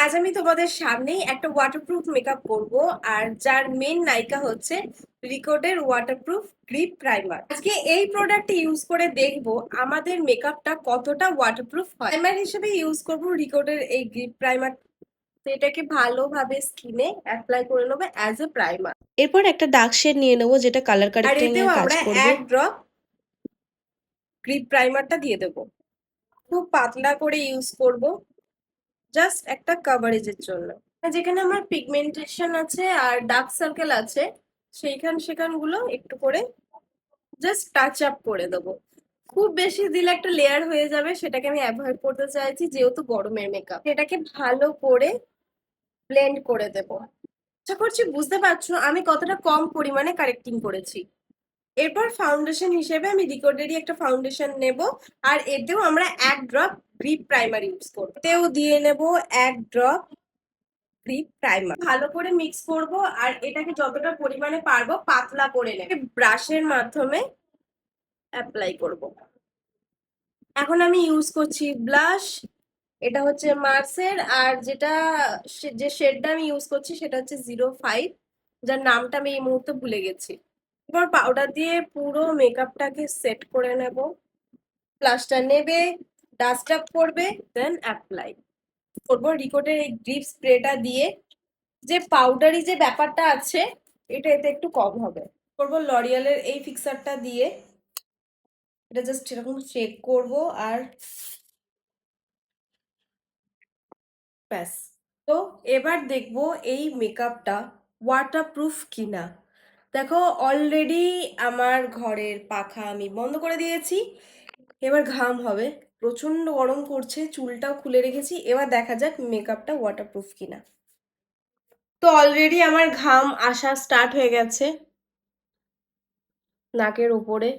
আজ আমি তোমাদের সামনেই একটা ওয়াটারপ্রুফ মেকআপ করব, আর যার মেন নায়িকা হচ্ছে রিকোডের ওয়াটারপ্রুফ গ্রিপ প্রাইমার। আজকে এই প্রোডাক্টটি ইউজ করে দেখব আমাদের মেকআপটা কতটা ওয়াটারপ্রুফ হয়। প্রাইমার হিসেবে ইউজ করব রিকোডের এই গ্রিপ প্রাইমার। এটাকে ভালোভাবে স্কিনে অ্যাপ্লাই করে নেবো অ্যাজ এ প্রাইমার। এরপর একটা ডার্ক শেড নিয়ে নেবো যেটা কালার আর কারেক্টিং এতেও এর কাজ আমরা করবে। এক ড্রপ গ্রিপ প্রাইমারটা দিয়ে দেবো। খুব পাতলা করে ইউজ করব, জাস্ট একটা কভারেজের জন্য। যেখানে আমার পিগমেন্টেশন আছে আর ডার্ক সার্কেল আছে, সেখানগুলো একটু করে জাস্ট টাচ আপ করে দেবো। খুব বেশি দিলে একটা লেয়ার হয়ে যাবে, সেটাকে আমি অ্যাভয়েড করতে চাইছি যেহেতু গরমের মেকআপ। এটাকে ভালো করে ব্লেন্ড করে দেবো। আশা করছি বুঝতে পারছো আমি কতটা কম পরিমাণে কারেক্টিং করেছি। এরপর ফাউন্ডেশন হিসেবে আমি রিকোডেরই একটা ফাউন্ডেশন নেব, আর এতেও আমরা এক ড্রপ গ্রিপ প্রাইমার ইউজ করবো। এতেও দিয়ে নেব এক ড্রপ গ্রিপ প্রাইমার। ভালো করে মিক্স করব, আর এটাকে যতটা পরিমাণে পারবো পাতলা করে নেব, ব্রাশের মাধ্যমে অ্যাপ্লাই করব। এখন আমি ইউজ করছি ব্লাশ। এটা হচ্ছে মার্সের, আর যে শেডটা আমি ইউজ করছি সেটা হচ্ছে 05, যার নামটা আমি এই মুহূর্তে ভুলে গেছি। এবার পাউডার দিয়ে পুরো মেকআপটাকে সেট করে নেব। ব্লাশটা নেবে, ডাস্ট আপ করবে, দেন অ্যাপ্লাই করবো রিকোডের এই গ্রিপ স্প্রেটা দিয়ে। যে পাউডারি যে ব্যাপারটা আছে এটা এতে একটু কম হবে। করবো লরিয়ালের এই ফিক্সারটা দিয়ে, এটা জাস্ট এরকম চেক করব, আর ব্যাস। তো এবার দেখবো এই মেকআপটা ওয়াটারপ্রুফ কিনা। দেখো অলরেডি আমার ঘরের পাখা আমি বন্ধ করে দিয়েছি। এবার ঘাম হবে, প্রচন্ড গরম করছে, চুলটাও খুলে রেখেছি। এবার দেখা যাক মেকআপটা ওয়াটারপ্রুফ কিনা। তো অলরেডি আমার ঘাম আসা স্টার্ট হয়ে গেছে নাকের উপরে।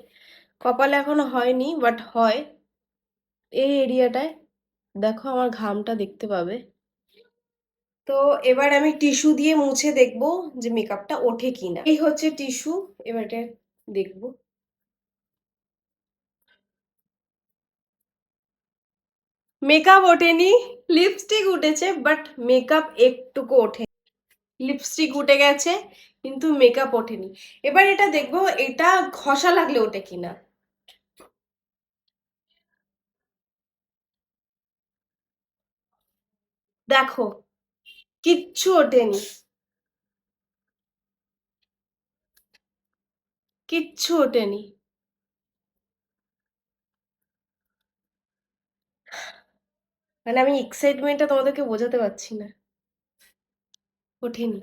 কপালে এখনো হয়নি, বাট হয় এই এরিয়াটায়। দেখো আমার ঘামটা দেখতে পাবে। তো এবার আমি টিস্যু দিয়ে মুছে দেখবো যে মেকআপটা ওঠে কিনা। এই হচ্ছে টিস্যু, এবার এটা দেখবো। মেকআপ ওঠেনি, লিপস্টিক উঠেছে, বাট মেকআপ একটুকু ওঠে। লিপস্টিক উঠে গেছে কিন্তু মেকআপ ওঠেনি। এবার এটা দেখবো এটা ঘষা লাগলে ওঠে কিনা। দেখো কিচ্ছু ওঠেনি, কিচ্ছু ওঠেনি। মানে আমি এক্সাইটমেন্টটা তোমাদেরকে বোঝাতে পারছি না। ওঠেনি।